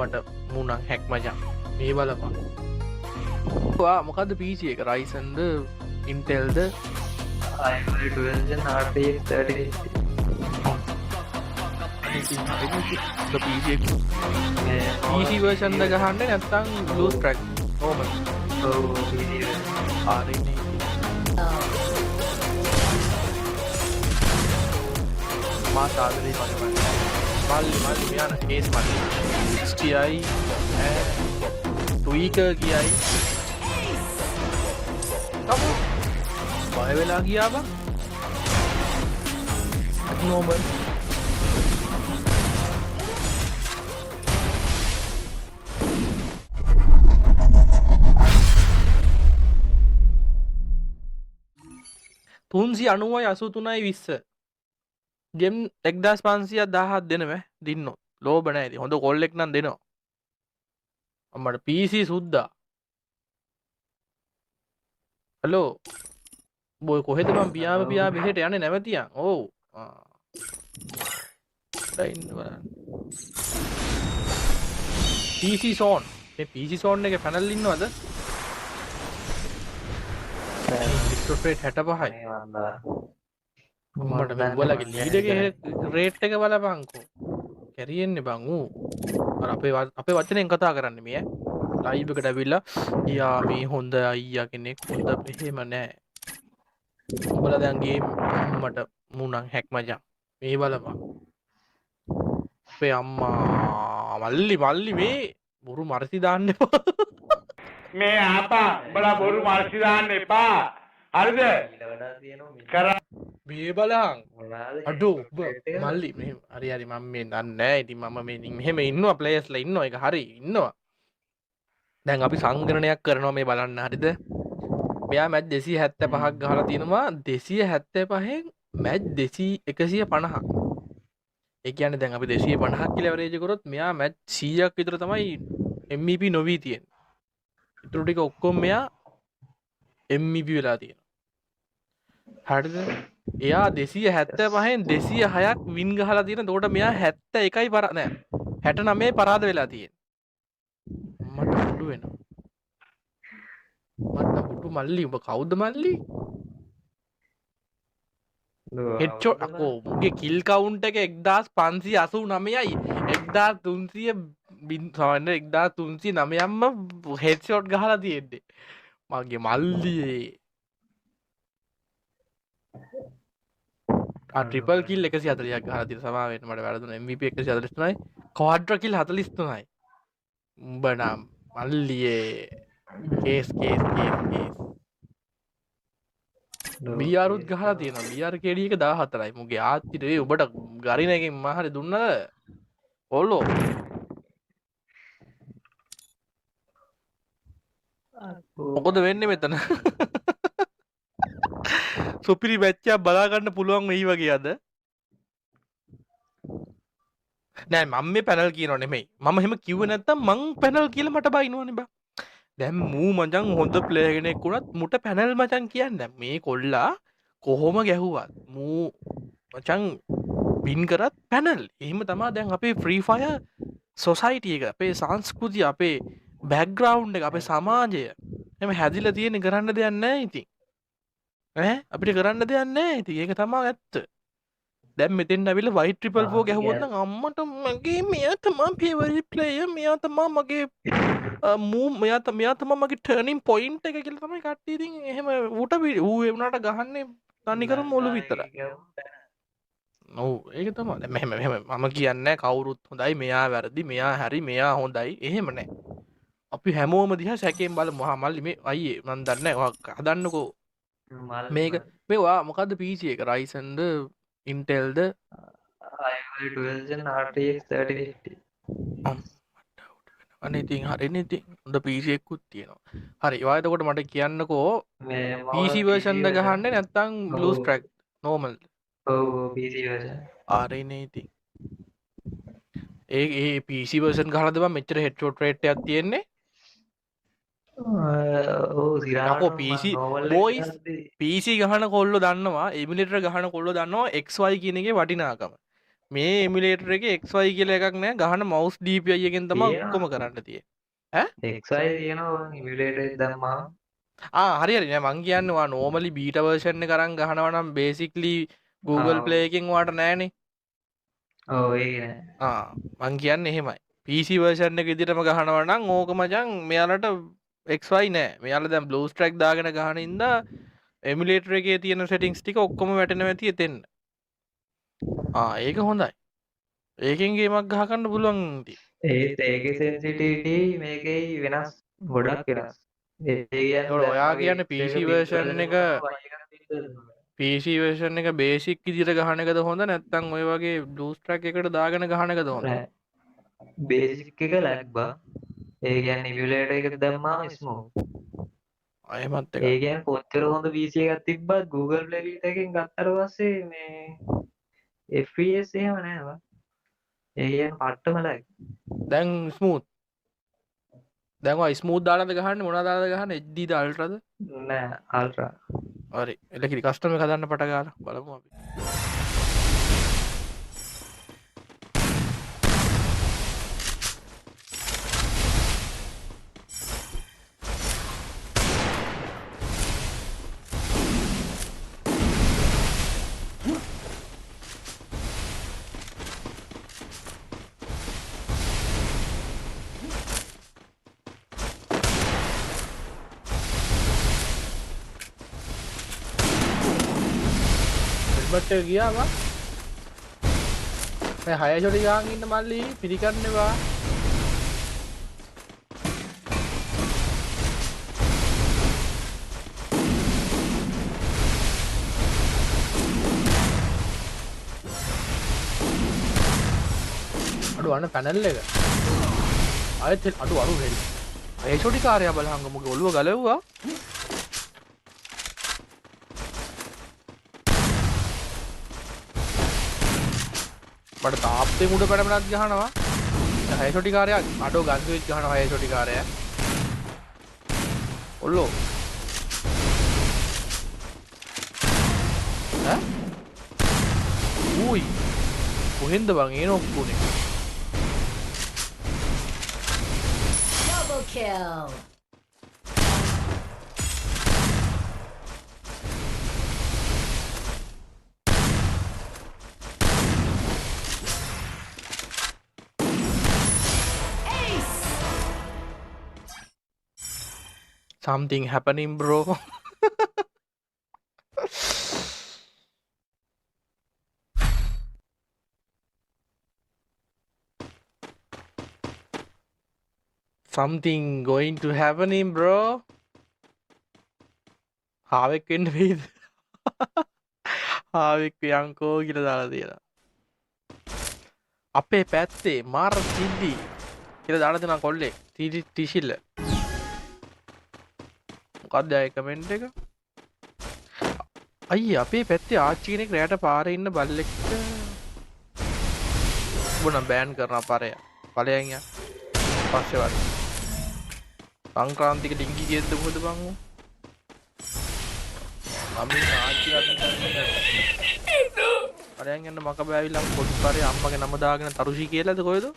මට මුණක් හැක් මචං මේ බලපන් මොකක්ද PC එක රයිසන්ද ඉන්ටෙල්ද PC version එක ගහන්න නැත්නම් blue track normal මා සාදරේ මල්ලි මෙයාන කේස් මල්ලි 60යි tweaker කියයි කමු බය වෙලා ගියා බං normal තුන්සි 90යි 83යි 20 ගෙම් 1517 දෙනව දින්නොත් ලෝබ නැහැ හොඳ කොල්ලෙක් නම් දෙනවා අම්මට PC සුද්දා හලෝ බොය කොහෙද මම පියා මෙහෙට යන්නේ නැවතියන් ඔව් ඩයින් බලන්න PC zone මේ PC zone එකේ පැනල් ඉන්නවද රිෆ්‍රෙෂ් 65යි මට මෙවලගේ ලීඩ් එකේ රේට් එක බලපන්කෝ කැරියෙන්නේ බං ඌ අර අපේ වචනෙන් කතා කරන්නේ මේ ලයිව් එකට ඇවිල්ලා යා මේ හොඳ අයියා කෙනෙක් හොඳ එහෙම නෑ උඹලා දැන් ගේම් මට මුණක් හැක් මචං මේ බලපන් අපේ අම්මා මල්ලි මේ බොරු මරසි දාන්න එපා මේ ආපා උඹලා බොරු මරසි දාන්න එපා හරිද කරා මේ බලං අඩෝ මල්ලි මෙහෙම හරි මම මේ දන්නේ නැහැ ඉතින් මම මේ මෙහෙම ඉන්නවා ප්ලේයර්ස්ලා ඉන්නවා ඒක හරි ඉන්නවා දැන් අපි සංගණනයක් කරනවා මේ බලන්න හරිද මෙයා මැච් 275ක් ගහලා තිනවා 275න් මැච් 150ක් ඒ කියන්නේ දැන් අපි 250ක් කියලා ඇවරේජ් කරොත් මෙයා මැච් 100ක් විතර තමයි MVP නොවි තියෙන්නේ ඊටු ටික ඔක්කොම මෙයා MVP වෙලා තියෙනවා හරිද එයා 275න් 206ක් වින් ගහලා තියෙන. එතකොට මෙයා 71යි නෑ 69යි පරාද වෙලා තියෙන්නේ. මට උඩු වෙනවා. මට උඩු මල්ලි උඹ කවුද මල්ලි? හෙඩ්ෂොට් අකෝ මුගේ කිල් කවුන්ට් එක 1589යි 1309ම්ම හෙඩ්ෂොට් ගහලා තියෙන්නේ. මගේ මල්ලියේ ट्रिपल किल 140ක් ගහලා තියෙන සමා වෙන්න මට වැරදුනා MVP 143යි ක්වාඩ්‍රා කිල් 43යි උඹ නම් මල්ලියේ කේස් බියාරුත් ගහලා තියෙනවා බියාර KD එක 14යි මුගේ ආච්චිට ඒ ඔබට ගරින එකෙන් මහරි දුන්නද ඔල්ලෝ මොකද වෙන්නේ මෙතන සුපිරි මැච්චයක් බලා ගන්න පුළුවන් වෙයි වගේ අද නෑ මම මේ පැනල් කියනව නෙමෙයි මම එහෙම කිව්වේ නැත්තම් මං පැනල් කියලා මට බයිනවනේ බා දැන් මූ මචං හොඳ ප්ලේයර් කෙනෙක් වුණත් මුට පැනල් මචං කියන්නේ මේ කොල්ලා කොහොම ගැහුවත් මූ මචං වින් කරත් පැනල් එහෙම තමයි දැන් අපේ ෆ්‍රී ෆයර් සොසයිටි එක අපේ සංස්කෘතිය අපේ බෑග්ග්‍රවුන්ඩ් එක අපේ සමාජය එහෙම හැදිලා තියෙන කරන්න දෙයක් නැහැ ඉතින් අපිට කරන්න දෙයක් නැහැ ඉතින් ඒක තමයි ඇත්ත දැන් මෙතෙන් ඇවිල්ලා වයිට් ට්‍රිපල් 4 ගැහුවොත් නම් අම්මට මගේ මෙයා තමයි ෆේවරිට් ප්ලේයර් මෙයා තමයි මගේ මෙයා තමයි මගේ ටර්නින් පොයින්ට් එක කියලා තමයි කට්ටිය ඉතින් එහෙම ඌට ඌ ඒ වුණාට ගහන්නේ තනි කර මොළු විතරයි ඔව් ඒක තමයි දැන් මෙහෙම මම කියන්නේ කවුරුත් හොඳයි මෙයා වැරදි මෙයා හරි මෙයා හොඳයි එහෙම නැහැ අපි හැමෝම දිහා සැකයෙන් බලමු මල්ලි මේ අයියේ මන් දන්නේ නැහැ හදන්නකෝ මේක මේවා මොකද්ද PC එක Ryzenද Intelද අනේ ඉතින් හරිනේ ඉතින් හොඳ PC එකකුත් තියෙනවා හරි ඔයා එතකොට මට කියන්නකෝ PC version එක ගහන්නේ නැත්නම් blue stack normal ඔව් PC version හරිනේ ඉතින් ඒ PC version ගහලා දෙපන් මෙච්චර headshot rate එකක් තියෙන්නේ යකෝ PC boys PC ගහන කොල්ලෝ දන්නවා එමුලේටර් ගහන කොල්ලෝ දන්නවා XY කියන එකේ වටිනාකම මේ එමුලේටර් එකේ XY කියලා එකක් නැහැ. ගහන mouse DPI එකෙන් තමයි ඔක්කොම තියෙනවා කරන්න තියෙන්නේ. XY තියෙනවා ඉමියුලේටර් එක දැම්මම හරි හරි නෑ මං කියන්නේ වා normally beta version එක අරන් ගහනවා නම් basically Google ආ Play එකෙන් වාට නෑනේ. ඔව් ඒක නෑ මං කියන්නේ එහෙමයි. PC version එක විදිහටම ගහනවා නම් ඕක මචං මෙයාලට XY නෑ. මෙයාලා දැන් BlueStack දාගෙන ගහන ඉඳා emulator එකේ තියෙන settings ටික ඔක්කොම වැටෙනවා ඇති එතෙන්න. ඒක හොඳයි. ඒකෙන් ගේමක් ගහ ගන්න පුළුවන් ඉතින්. ඒත් ඒකේ sensitivity මේකේ වෙනස් ගොඩක් වෙනස් ඒ කියන්නේ ඒතකොට ඔයා කියන්නේ PC version එක තියෙනවා PC version එක basic විදිහට ගහන එකද හොඳ නැත්නම් ඔය වගේ BlueStack එකට දාගෙන ගහන එකද හොඳ? නෑ බේසික් එක ලැග් බා ඒ කියන්නේ ඉමියුලේටර් එක දැම්මම ස්මූත් එහෙමත් එකක්. ඒ කියන්නේ කොච්චර හොඳ PC එකක් තිබ්බත් Google Play Vita එකෙන් ගත්තට පස්සේ මේ FPS එහෙම නෑ බා ඒ කියන්නේ පට්ටම ලැග් දැන් ස්මූත්. දැන් ඔය ස්මූත් දාලාද ගහන්නේ මොනවද දාලාද ගහන්නේ HD ද අල්ට්‍රාද? නෑ අල්ට්‍රා හරි. එලකිරි කස්ටම් එක හදන්න පට ගාලා බලමු අපි. හෙල්මට් එක ගියාවා. මේ 6 ෂොටි ගහන් ඉන්න මල්ලි පිළිකන්නේවා. අඩු අන්න පැනල් එක. ආයෙත් අඩු හෙල්. 6 ෂොටි කාර්යය බලහංග මුගේ ඔළුව ගලවුවා. මට තාප්පේ මුඩ පැඩමනත් ගහනවා. 6 ෂොටි කාර්යයක් අඩෝ ගන් ස්විච් ගහනවා 6 ෂොටි කාර්යය. ඔල්ලෝ. ඈ? උයි. කොහෙන්ද බං එන ඔක්කොනේ? Double kill. Something happening bro. Something going to happening bro. හාවෙක් වෙන්න වෙයිද? හාවෙක් යංකෝ කියලා දාලා තියෙනවා. අපේ පැත්තේ මාර සිද්ධි කියලා දාලා දෙනවා කොල්ලෙක්. ටිෂිල්ල. මොකක්ද ආයේ කමෙන්ට් එක? අයියේ අපේ පැත්තේ ආච්චි කෙනෙක් රැයට පාරේ ඉන්න බල්ලෙක්ට මොන බෑන් කරනවා පාරේ. ඵලයන් යා. පස්සේ වරි. සංක්‍රාන්තික ඩිංගි කියද්ද මොකද බං උ? අම්මේ ආච්චි ඵලයන් යන්න මක බෑවිලා පොඩි පාරේ අම්මගේ නම දාගෙන තරුෂි කියලාද කොහෙද?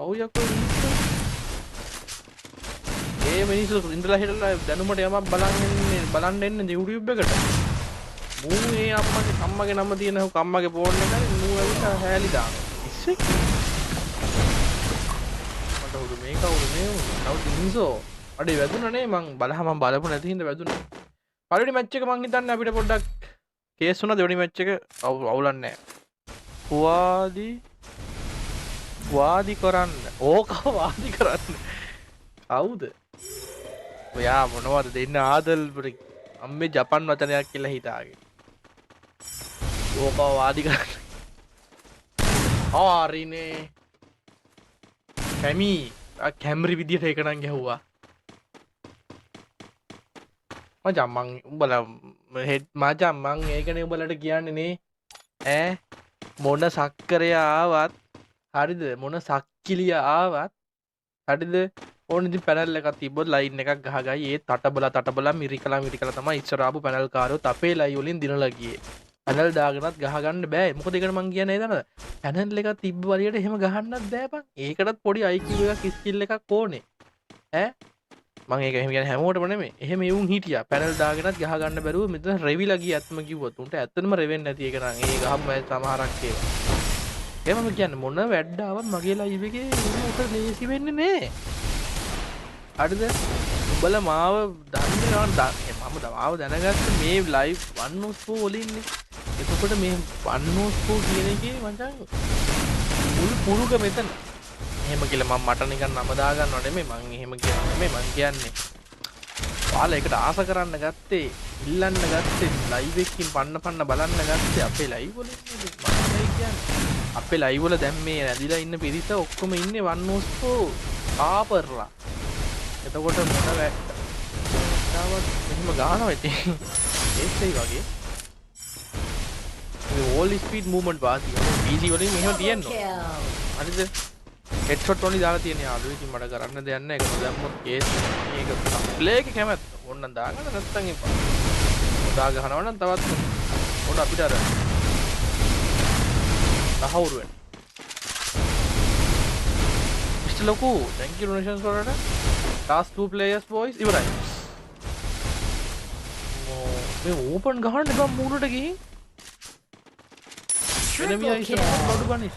ඔව් යකෝ ඒ මිනිස්සු ඉඳලා හිටලා දැනුමට යමක් බලන්න එන්නේ YouTube එකට. මූ ඒ අම්මගේ නම තියෙන අම්මගේ ෆෝන් එකේ මූ ඇවිල්ලා හැලි දානවා. ඉස්සෙක්. මට උඩ මේ කවුද මේ උ? මිනිස්සෝ අඩේ වැදුනනේ මං බලපු නැති හින්දා වැදුනා. පළවෙනි මැච් එක මං හිතන්නේ අපිට පොඩ්ඩක් කේස් වුණා දෙවෙනි මැච් එක අවුලන්නේ නැහැ. වාදි කරන්න. ඕක වාදි කරන්න. කවුද? ඔයා මොනවද දෙන්න ආදල් අම්මේ ජපන් වචනයක් කියලා හිතාගෙන. ඕක වාදි කරන්න. හරිනේ. කැමරි විදියට ඒක නම් ගැහුවා. මචං උඹලා මචං මං ඒකනේ උඹලට කියන්නේ නේ. ඈ මොන සක්කරය ආවත් හරිද මොන සක්කිලිය ආවත් හරිද ඕන ඉතින් පැනල් එකක් තිබ්බොත් ලයින් එකක් ගහගයි ඒ තටබලා මිරිකලා තමයි ඉස්සර ආපු පැනල් කාරයොත් අපේ ලයිව් වලින් දිනලා ගියේ. පැනල් දාගෙනත් ගහගන්න බෑ. මොකද ඒකට මං කියන්නේ නේද? පැනල් එකක් තිබ්බ වලියට එහෙම ගහන්නත් බෑ බං. ඒකටත් පොඩි IQ එකක් ස්කිල් එකක් ඕනේ. ඈ මං ඒක එහෙම කියන්නේ හැමෝටම නෙමෙයි. එහෙම එවුන් හිටියා. පැනල් දාගෙනත් ගහගන්න බැරුව මෙතන රෙවිලා ගිය ඇත්තම කිව්වොත් උන්ට ඇත්තටම රෙවෙන්නේ නැති එක නම් ඒ ගහම සමහරක් ඒවා. එහෙමම කියන්නේ මොන වැඩාවත් මගේ ලයිව් එකේ උට ලේසි වෙන්නේ නෑ. හරිද? උඹලා මාව දන්නේ නැහැ මම මාව දැනගත්ත මේ ලයිව් 104 වලින්නේ. එතකොට මේ 104 කියන එකේ මචං මුළු පුරුක මෙතන. එහෙම කියලා මම මට නිකන් නම දාගන්නව නෙමෙයි මං එහෙම කියන්නේ නෙමෙයි මං කියන්නේ. ඔයාලා ඒකට ආස කරන්න ගත්තේ ඉල්ලන්න ගත්තේ ලයිව් එකකින් පන්න බලන්න ගත්තේ අපේ ලයිව් වලින් නේ මම කියන්නේ. අපේ ලයිව් වල දැන් මේ ඇදිලා ඉන්න පිරිස ඔක්කොම ඉන්නේ 104 ආපර්ලා. එතකොට මොන වැට්ටාවත් මෙහෙම ගානවා ඉතින් ඒස්යි වගේ මේ all speed movement වාසි PC වලින් මෙහෙම තියෙනවා හරිද headshot only දාලා තියෙන යාළුවෝ ඉතින් මට කරන්න දෙයක් නැහැ ඒක දැම්මොත් කේස් මේක ප්ලේ එක කැමැත්ත ඕනනම් දාගන්න නැත්නම් එපා දා ගහනවා නම් තවත් ඕන අපිට අර තහවුරු වෙන්න Mr. Loku thank you donations වලට last 2 players boys ඉවරයි. මේ ඕපන් ගහන්න බම් මූණට ගිහින්. එනමියා ඉස්සර බඩු ගන්නේ.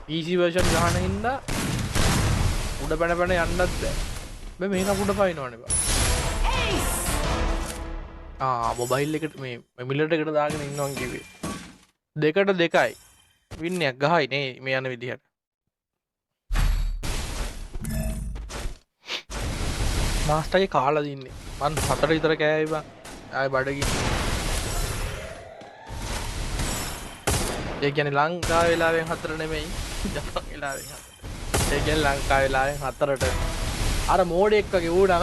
PC version ගහන හින්දා උඩ පැන යන්නත් බෑ. මේ මේක උඩ පයින්නවනේ බා. මොබයිල් එකට මේ මිලට එකට දාගෙන ඉන්නවා කිව්වේ. 2ට 2යි. වින්නයක් ගහයි නේ මේ යන විදිහට මාස්ටර්ගේ කාලා දින්නේ මන් 4 විතර කෑවි බං ආයෙ බඩගින්න ඒ කියන්නේ ලංකාවේ වෙලාවෙන් 4 නෙමෙයි ජපාන් වෙලාවෙන් 4 ඒ කියන්නේ ලංකාවේ වෙලාවෙන් 4ට අර මෝඩෙක් වගේ ඌණා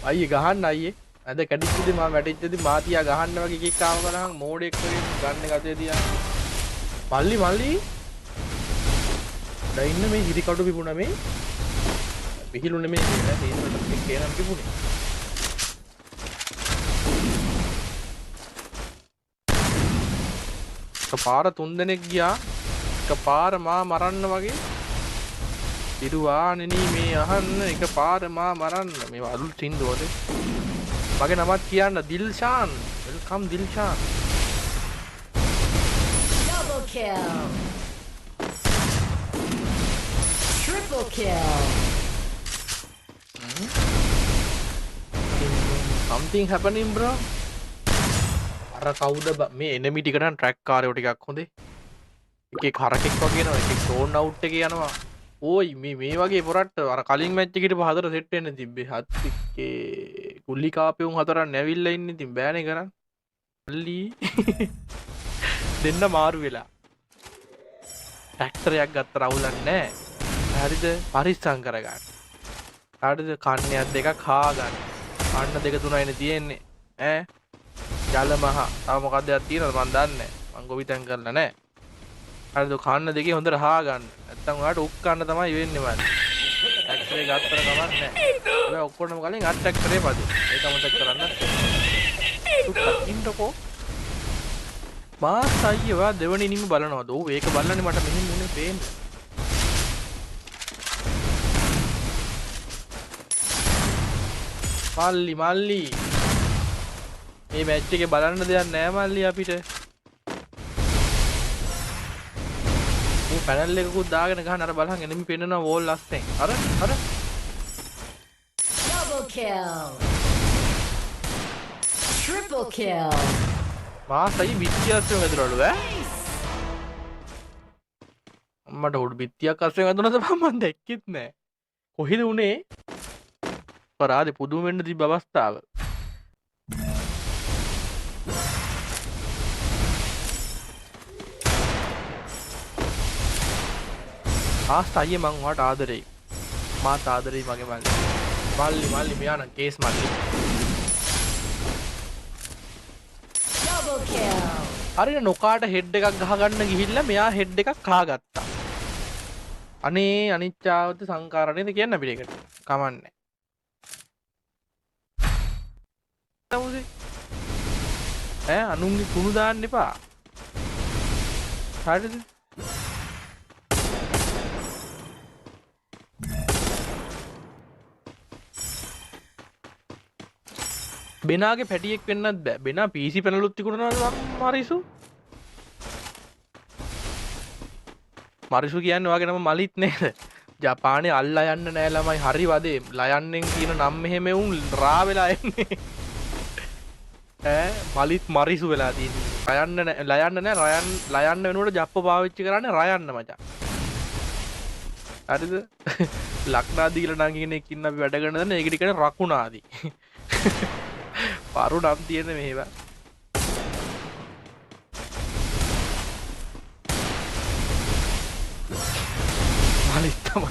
අයියේ ගහන්න අයියේ අද කැඩිච්චදී මම වැටිච්චදී මාතියා ගහන්න වගේ කික් ආව බලහන් මෝඩෙක් වගේ ගන්න එක අතේ තියන්න මල්ලි දැන් ඉන්න මේ හිරි කඩු පිපුණා මේ පිහිලු නෙමෙයි කියලා තේරෙන්න කේනම් පිපුණේ කපාර 3 දෙනෙක් ගියා එකපාර මා මරන්න වගේ ඉරුවානෙනි මේ අහන්න එකපාර මා මරන්න මේ අලුත් සින්දුවද මගේ නමත් කියන්න Dilshan welcome Dilshan Kill. Triple kill. Something happening bro. අර කවුද මේ enemy ටික නම් track කාරයෝ ටිකක් හොඳේ. එකේ කරකෙක් වගේ යනවා එකේ zone out එකේ යනවා. ඕයි මේ වගේ පොරට්ට අර කලින් මැච් එකේ ඉතින් හතර සෙට් වෙන්න තිබ්බේ. හත්තික්කේ කුල්ලි කාපෙවුන් හතරක් නැවිල්ලා ඉන්නේ ඉතින් බෑනේ කරන්. අල්ලි දෙන්න මාරු වෙලා. ට්‍රැක්ටරයක් ගත්ත රවුලක් නැහැ. හරිද? පරිස්සම් කරගන්න. හරිද? කන්නයක් දෙකක් හා ගන්න. කන්න දෙක තුනයිනේ තියෙන්නේ. ඈ. ජල මහ. තව මොකක්ද යක් තියෙනවද මන් දන්නේ නැහැ. මං ගොවිතැන් කරලා නැහැ. හරිද? කන්න දෙකේ හොඳට හා ගන්න. නැත්තම් ඔයාලට උක් කන්න තමයි වෙන්නේ මන්. ට්‍රැක්ටරේ ගත්තර කමක් නැහැ. හැබැයි ඔක්කොටම කලින් අත් ට්‍රැක්ටරේ පදින්න. ඒක අමතක කරන්න. සුක්කත් ඉන්නකෝ. මාස් අයියවා දෙවනි නිම බලනවාද? ඔව් ඒක බලන්නේ මට මෙහෙම මුනේ පේන්නේ. මල්ලි මේ මැච් එකේ බලන්න දෙයක් නෑ මල්ලි අපිට. මේ පැනල් එකකුත් දාගෙන ගහන අර බලහන් එනිමි පෙන්නනවා වෝල් ලස්සෙන්. අර Double kill. Triple kill. මාසයි බිත්තියස්සේ වැදුරලු ඈ අම්මට උඩ බිත්තියක් අස්සේ වැදුනද මම දැක්කෙත් නෑ කොහෙද උනේ පරාදේ පුදුම වෙන්න තිබ්බ අවස්ථාව ආස්තයි මං ඔයාට ආදරෙයි මාත් ආදරෙයි මගේ මල්ලි මෙයා නම් කේස් මල්ලි හරියට නොකාට හෙඩ් එකක් ගහගන්න ගිහිල්ලා මෙයා හෙඩ් එකක් කාගත්තා. අනේ අනිච්චාවත සංකාරණයද කියන්න අපිට ඒකට. කමන්නේ. ඈ අනුන්ගේ කුණු දාන්න එපා. හරිද? බෙනාගේ පැටියෙක් වෙන්නත් බෑ. බෙනා PC පැනලුත් තිකුණාද මරිසු? මරිසු කියන්නේ ඔයාගේ නම මලිත් නේද? ජපානේ අල්ලා යන්න නෑ ළමයි හරි වදේ. ලයන්නෙන් කියන නම් මෙහෙම උන් රා වෙලා එන්නේ. ඈ මලිත් මරිසු වෙලා තියෙන්නේ. ලයන්න නෑ ලයන්න වෙනුවට ජප්ප පාවිච්චි කරන්නේ රයන්න මචං. හරිද? ලක්නාදී කියලා නම් කෙනෙක් ඉන්න අපි වැඩ කරන දන්න ඒකට කියන්නේ රකුණාදී. පාරු නම් තියෙන මේවා. මලිත් තමයි.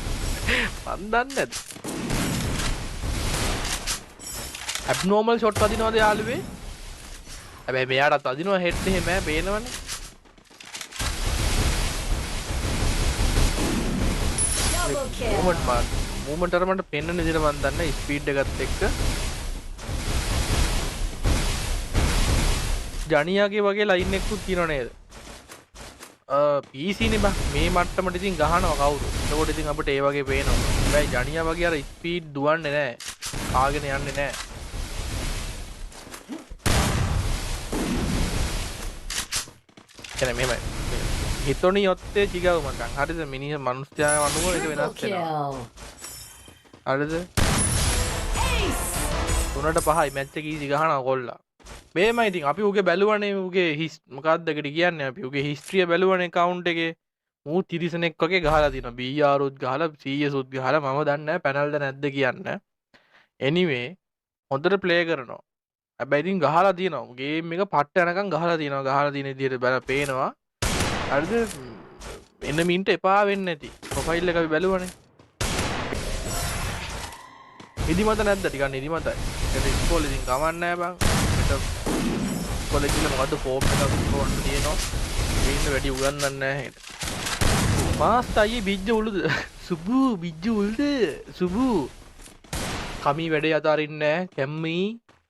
මන් දන්නේ නැද්ද? ඇබ්නෝමල් ෂොට් වදිනවද යාළුවේ? හැබැයි මෙයාටත් අදිනවා හෙඩ් එහෙම පේනවනේ. Double kill. මූවමන්ට් අර මට පෙන්නන විදිහට මන් දන්නේ ස්පීඩ් එකත් එක්ක ජනියාගේ වගේ ලයින් එකකුත් තියෙනව නේද? PC නේ බා මේ මට්ටමට ඉතින් ගහනවා කවුරු. එතකොට ඉතින් අපිට ඒ වගේ පේනවා. හැබැයි ජනියා වගේ අර ස්පීඩ් දුවන්නේ නැහැ. කාගෙන යන්නේ නැහැ. එනේ මෙහෙමයි. හිතෝනි යොත්තේ චිගව මචං. හරිද? මිනිහ මිනිස්යාගේ අනුව ඒක වෙනස් වෙනවා. හරිද? 3ට 5යි මැච් එක ඊසි ගහනවා කොල්ලා. මේමයි ඉතින් අපි උගේ බැලුවනේ උගේ මොකක්ද එකට කියන්නේ අපි උගේ හිස්ට්‍රිය බැලුවනේ account එකේ. මූ 30නෙක් වගේ ගහලා තිනවා. BR උත් ගහලා CS උත් ගහලා මම දන්නේ නැහැ පැනල්ද නැද්ද කියන්න. anyway හොඳට ප්ලේ කරනවා. හැබැයි ඉතින් ගහලා තියෙනවා. ගේම් එක පට්ට යනකම් ගහලා තියෙනවා. ගහලා තියෙන විදිහට බල පේනවා. හරිද? එන්න මින්ට එපා වෙන්නේ නැති. ප්‍රොෆයිල් එක අපි බැලුවනේ. නිදිමත නැද්ද? ටිකක් නිදිමතයි. ඒක ඉස්කෝලේ ඉතින් ගමන් නැහැ බං. කොලෙජ් වල මොකද්ද ෆෝම් එකක් ගන්න තියෙනවා. ඒකින්ද වැඩි උගන්නන්නේ නැහැ හෙට. මාස්ටර් අයියේ බිජ්ජ උළුද? සුබු බිජ්ජ උල්ද? සුබු. කමි වැඩේ අතාරින්නේ නැහැ. කැම්මි.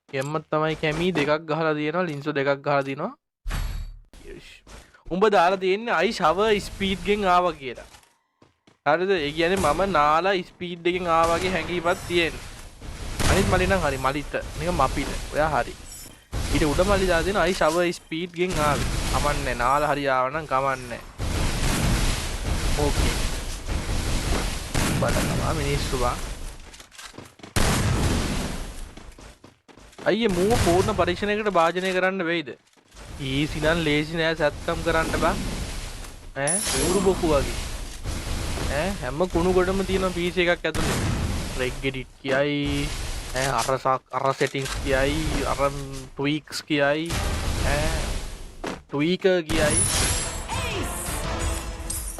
කැම්මත් තමයි කැමි දෙකක් ගහලා තියෙනවා. ලින්සෝ දෙකක් ගහලා තියෙනවා. උඹ දාලා තියෙන්නේ අයි ෂවර් ස්පීඩ් ගෙන් ආවා කියලා. හරිද? ඒ කියන්නේ මම නාලා ස්පීඩ් එකෙන් ආවාගේ හැඟීමක් තියෙනවා. අනිත් මලි නම් හරි මලිට නිකන් මපිට. ඔයා හරි. ඊට උඩ මල්ලි දාලා දෙන අයි ෂවර් ස්පීඩ් ගෙන් ආවේ. කමන්නේ නාලා හරි ආව නම් කමන්නේ. ඕකේ. බලනවා මිනිස්සු බා. අයියේ මූව පූර්ණ පරීක්ෂණයකට භාජනය කරන්න වෙයිද? ඊසි නම් ලේසි නෑ සැත්කම් කරන්න බා. ඈ ඌරු බොකු වගේ. ඈ හැම කුණු කොටම තියෙන PC එකක් ඇතුලේ. රෙග් එඩිට් කියයි අර සෙටින්ස් කියයි අර ට්වීක්ස් කියයි ට්වීකර් කියයි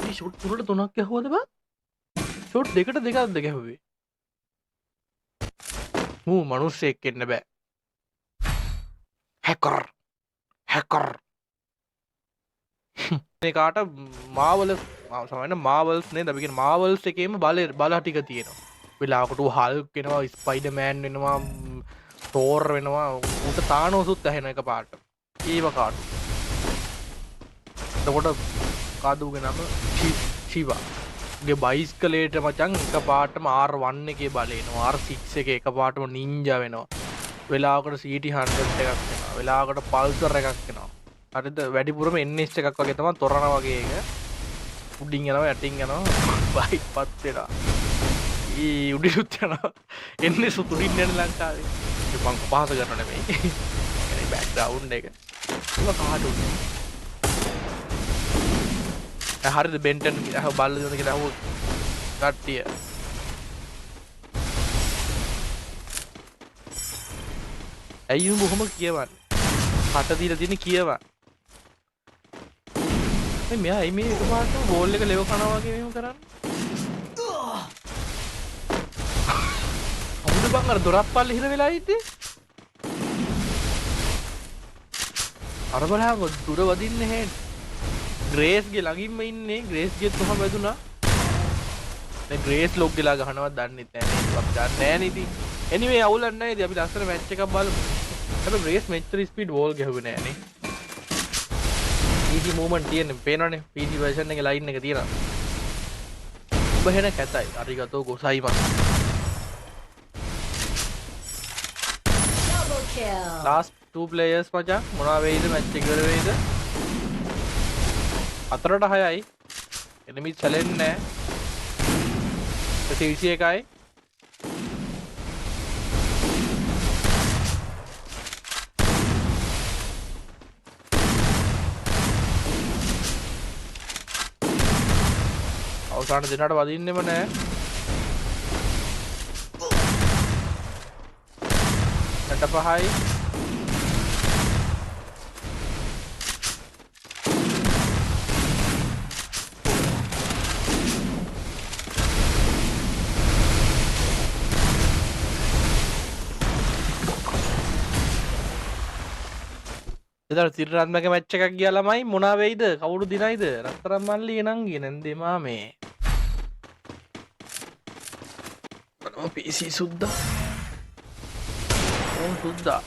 මේ ෂොට් තුනට තුනක් ගැහුවද බා ෂොට් දෙකට දෙකක්ද ගැහුවේ මූ මිනිස්සෙක් වෙන්න බෑ හැකර් මේ කාට මාවල්ස් සමහරවිට මාවල්ස් නේද අපි කියන මාවල්ස් එකේම බල ටික තියෙනවා වෙලාවකට හල්ක් වෙනවා ස්පයිඩර්මෑන් වෙනවා තෝර් වෙනවා උට තානෝසුත් ඇහෙන එක පාට ඒව කාටු එතකොට කාදුගේ නම ශිවා ගේ බයිස්කලේට මචං එක පාටම R1 එකේ බලේනවා R6 එකේ එක පාටම නින්ජා වෙනවා වෙලාවකට CT100 එකක් වෙනවා වෙලාවකට පල්සර් එකක් වෙනවා හරිද වැඩිපුරම NS එකක් වගේ තමයි තොරණ වගේ එක උඩින් යනවා යටින් යනවා බයික් පත් වෙනවා ඒ උඩිනුත් යනවා එන්නේ සුතුරින් යන ලංකාවේ ඒ මං පහස කරන නෙමෙයි ඒ බෑග්ග්‍රවුන්ඩ් එක ඒක කාටුනේ හරිද බෙන්ටන් බල්ල දෙන කියලා අහුව කට්ටිය ඇයි උඹ කොහොම කියවන්නේ කට දීලා තියෙන කියවන්න මෙයා මේ එකපාරට බෝල් එක ලෙව කනවා වගේ මෙහෙම කරන්නේ අමුද බං අර දොරප්පල්ල හිර වෙලා ඉන්නේ අර බලහම දුර වදින්න හෙඩ් ග්‍රේස්ගේ ළඟින්ම ඉන්නේ ග්‍රේස්ගෙත් කොහම වැදුනා දැන් ග්‍රේස් ලොග් ගලා ගහනවත් දන්නෙත් නැහැ නේද අපි දන්නේ නැහැ නේ ඉතින් anyway අවුලක් නැහැ ඉතින් අපි ලස්සන මැච් එකක් බලමු හැබැයි ග්‍රේස් මෙච්චර ස්පීඩ් වෝල් ගැහුවේ නැහැ නේ easy movement තියෙන්නේ පේනවනේ PC version එකේ line එක තියෙනවා ඔබ හෙන කැතයි අරිගතෝ ගොසයිමා Double kill. last two players මචං මොනවා වෙයිද මැච් එක ඉවර වෙයිද 4ට 6යි එනිමි චැලෙන්ජ් නැහැ 21යි අවසාන දිනට වදින්නෙම නැහැ 5යි එතන තිරරත්මක මැච් එකක් ගියා ළමයි මොනවා වෙයිද කවුරු දිනයිද රත්තරන් මල්ලි එනංගි නැන්දේ මාමේ මනෝ PC සුද්දා ඕන් සුද්දා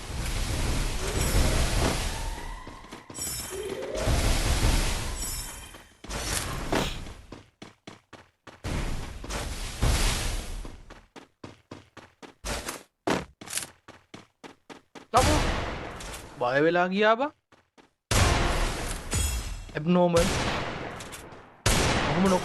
නමු බය වෙලා ගියා බා abnormal කොහොම නො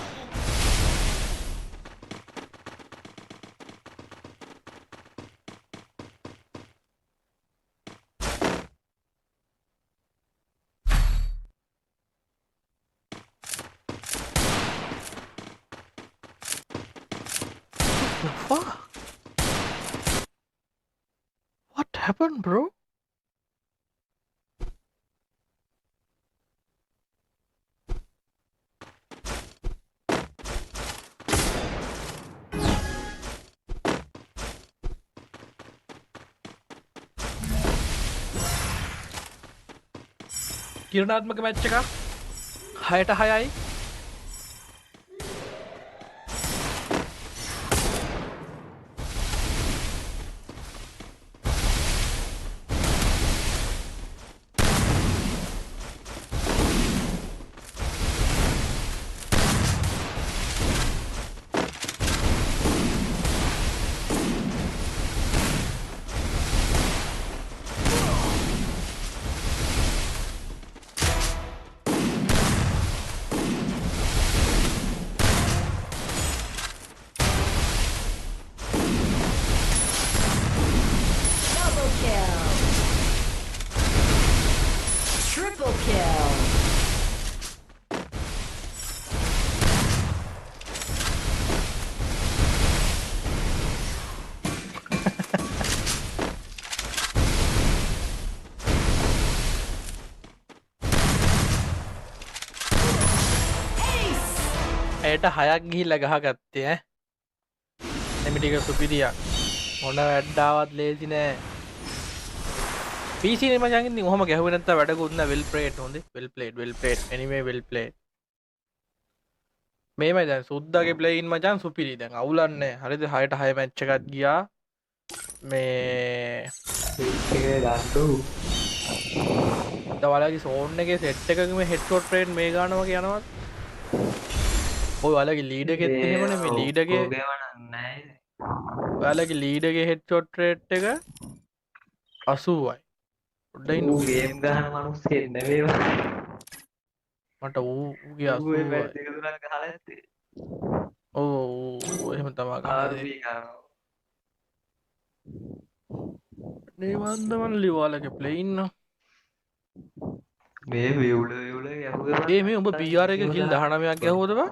the fuck what happened bro කිරණාත්මක මැච් එකක් 6ට 6යි Double kill. Triple kill. Ace. ඇයට 6ක් ගිහිල්ලා ගහගත්තේ ඈ එනිමි ටික සුපිරියක් මොන වැඩාවත් ලේසි නෑ PC නේ මචං ඉතින් ඔහම ගැහුවේ නැත්තම් වැඩකුත් නෑ well played හොඳේ well played anyway well played මේමයි දැන් සුද්දාගේ ප්ලේයින් මචං සුපිරි දැන් අවුලක් නෑ හරිද 6ට 6 මැච් එකක් ගියා මේ ඒකේ ගන්නු ඔයාලගේ සෝන් එකේ සෙට් එකකම හෙඩ්ෂොට් රේට් මේ ගානවා කියනවත් ඔය ඔයාලගේ ලීඩ් එකෙත් එහෙමනේ මේ ලීඩ් එකේ නැහැ ඔයාලගේ ලීඩ් එකේ හෙඩ්ෂොට් රේට් එක 80යි පොඩ්ඩයි ඌ ගේම් ගහන මිනිස්සෙක් නෙවෙයි මට ඌගේ 80යි දෙක තුනක් ගහලා ඇත්තේ ඔව් එහෙම තමයි ආර්පී ගන්නවා නේ වන්දමල්ලි ඔයාලගේ ප්ලේයින් න මේ විවුල ගැහුවා ඒ මේ උඹ PR එක කිල් 19ක් ගැහුවද බා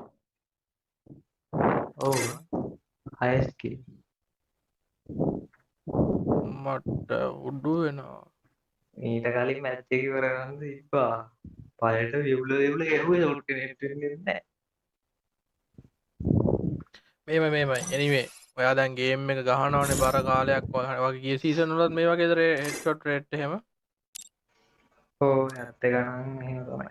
ඔව් ISK මට උඩු වෙනවා ඊට කලින් මැච් එක ඉවර කරන්න ඉපා පළට විවුල ගැහුවේ ෂොට් කනෙක්ට් වෙන්නේ නැහැ මේමයි anyway ඔයා දැන් ගේම් එක ගහනවනේ බර කාලයක් වගේ ගිය සීසන් වලත් මේ වගේ හෙඩ්ෂොට් රේට් එහෙම ඕ ඇත්ත ගණන් එහෙම තමයි.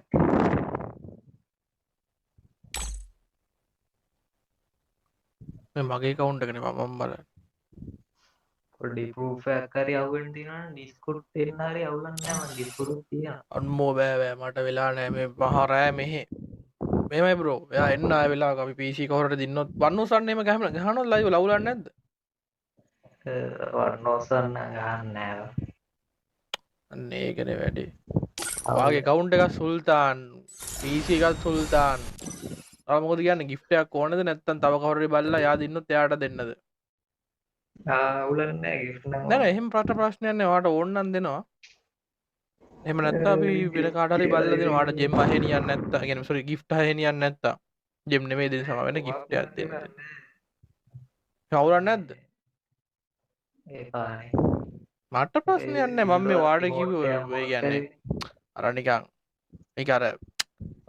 මේ මගේ කවුන්ට් එකනේ මම බලන්න. පොඩි ප්‍රූෆ් එකක් හරි අවුලන් තියෙනවා නම් ඩිස්කෝඩ් එකෙන් හරි අවුලක් නැහැ මම ඩිස්කෝඩ් එක තියනවා. අම්මෝ බෑ මට වෙලා නෑ මේ මහා රෑ මෙහෙ. මෙහෙමයි බ්‍රෝ. එයා එන්න ආය වෙලාවක අපි PC කවුරුහට දින්නොත් වන්නෝසන්න එහෙම ගහනොත් ලයිව් ලවුලන්නේ නැද්ද? වර්ණෝසන් නම් ගහන්නේ නැහැ. අන්න ඒකනේ වැඩේ. වාගේ කවුන්ට් එකක් සුල්තාන් PC එකක් සුල්තාන්. ආ මොකද කියන්නේ gift එකක් ඕනද නැත්නම් තව කවුරු හරි බලලා යා දින්නොත් එයාට දෙන්නද? අවුලක් නැහැ gift නම්. නෑ නෑ එහෙම ප්‍රශ්නයක් නෑ. ඔයාට ඕන නම් දෙනවා. එහෙම නැත්නම් අපි වෙන කාට හරි බලලා දෙනවා. ඔයාට ජෙම් අහෙනියක් නැත්නම් يعني sorry gift අහෙනියක් නැත්නම් ජෙම් නෙමෙයි දෙන්න සම වෙන gift එකක් දෙන්න. අවුලක් නැද්ද? ඒපානේ. මට ප්‍රශ්නයක් නෑ. මම මේ ඔයාට කිව්වේ ඒ කියන්නේ අර නිකන් ඒක අර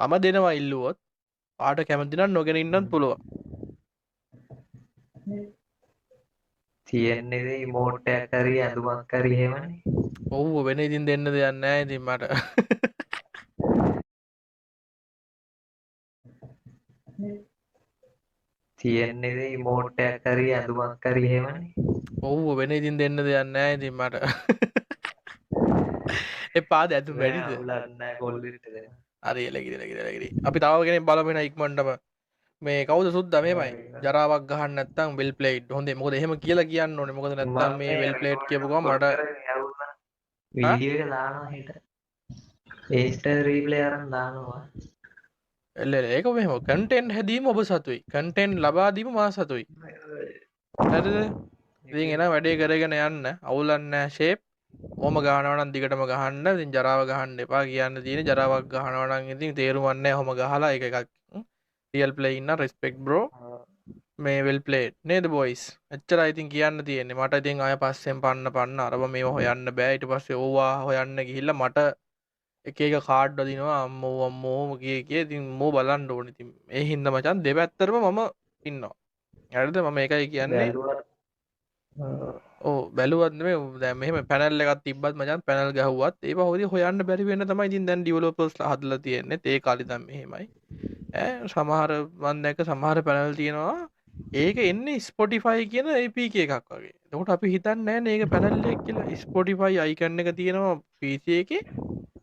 මම දෙනවා ඉල්ලුවොත් ආට කැමති නම් නොගෙන ඉන්නත් පුළුවන්. තියෙන්නේ ඉමෝට් එකක් හරි ඇඳුමක් හරි එහෙමනේ. ඔව් වෙන ඉතින් දෙන්න දෙයක් නැහැ ඉතින් මට. තියෙන්නේ ඉමෝට් එකක් හරි ඇඳුමක් හරි එහෙමනේ. ඔව් වෙන ඉතින් දෙන්න දෙයක් නැහැ ඉතින් මට. එපාද ඇතුම් වැඩිද? අවුලක් නැහැ කොල්ලෙට දෙන්න. හරි එලගිරි. අපි තව කෙනෙක් බලමු එන ඉක්මනටම. මේ කවුද සුද්දා මේමයි. ජරාවක් ගහන්න නැත්නම් වෙල් ප්ලේඩ්. හොඳේ. මොකද එහෙම කියලා කියන්න ඕනේ. මොකද නැත්නම් මේ වෙල් ප්ලේඩ් කියපු ගමන් මට වීඩියෝ එක දානවා හෙට. ඒස්ටර් රීප්ලේ අරන් දානවා. ඒක මෙහෙම කන්ටෙන්ට් හැදීම ඔබ සතුයි. කන්ටෙන්ට් ලබා දීම මා සතුයි. හරිද? ඉතින් එන වැඩේ කරගෙන යන්න. අවුලක් නැහැ ෂේප්. ඕම ගහනවා නම් දිගටම ගහන්න. ඉතින් ජරාව ගහන්න එපා කියන්න තියෙන්නේ. ජරාවක් ගහනවා නම් ඉතින් තේරුමක් නැහැ. ඔහම ගහලා ඒක එකක් රියල් ප්ලේ ඉන්න රෙස්පෙක්ට් බ්‍රෝ. මේ වෙල් ප්ලේඩ් නේද බොයිස්? එච්චරයි ඉතින් කියන්න තියෙන්නේ. මට ඉතින් ආය පස්සෙන් පන්න අරව මේව හොයන්න බෑ. ඊට පස්සේ ඕවා හොයන්න ගිහිල්ලා මට එක එක කාඩ් වදිනවා අම්මෝ කිය ඉතින් මෝ බලන්න ඕනේ. ඉතින් මේ හින්දා මචං දෙපැත්තටම මම ඉන්නවා. හරිද? මම ඒකයි කියන්නේ. ඔව් බැලුවත් නෙමෙයි දැන් මෙහෙම පැනල් එකක් තිබ්බත් මචං පැනල් ගහුවත් ඒව හොයන්න බැරි වෙන්න තමයි ඉතින් දැන් ඩෙවලොපර්ස්ලා හදලා තියෙන්නේ. ඒ කාලේ දැන් මෙහෙමයි. සමහර මම දැක්ක සමහර පැනල් තියෙනවා. ඒක එන්නේ Spotify කියන APK එකක් වගේ. එතකොට අපි හිතන්නේ නැහැ මේක පැනල් එකක් කියලා. Spotify icon එක තියෙනවා PC එකේ.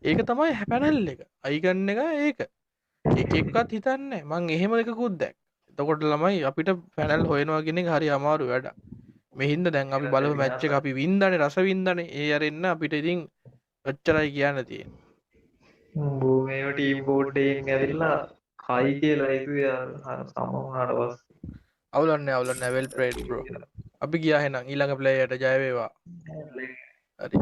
ඒක තමයි පැනල් එක. icon එක ඒක. එකෙක්වත් හිතන්නේ නැහැ. මං එහෙම එකකුත් දැක්ක. එතකොට ළමයි අපිට පැනල් හොයනවා කියන එක හරි අමාරු වැඩක්. මේ හින්දා දැන් අපි බලමු මැච් එක අපි වින්දානේ රස වින්දානේ. ඒ අරින්න අපිට ඉතින් ඔච්චරයි කියන්න තියෙන්නේ. භූමියේ ටීම් බෝඩ් එකෙන් ඇවිල්ලා හයි කියලා හිතුවේ අර සමහරවට පස්සේ. අවුලක් නැහැ වෙල් ප්ලේඩ් බ්‍රෝ. අපි ගියා එහෙනම් ඊළඟ ප්ලේයර්ට ජය වේවා. හරි.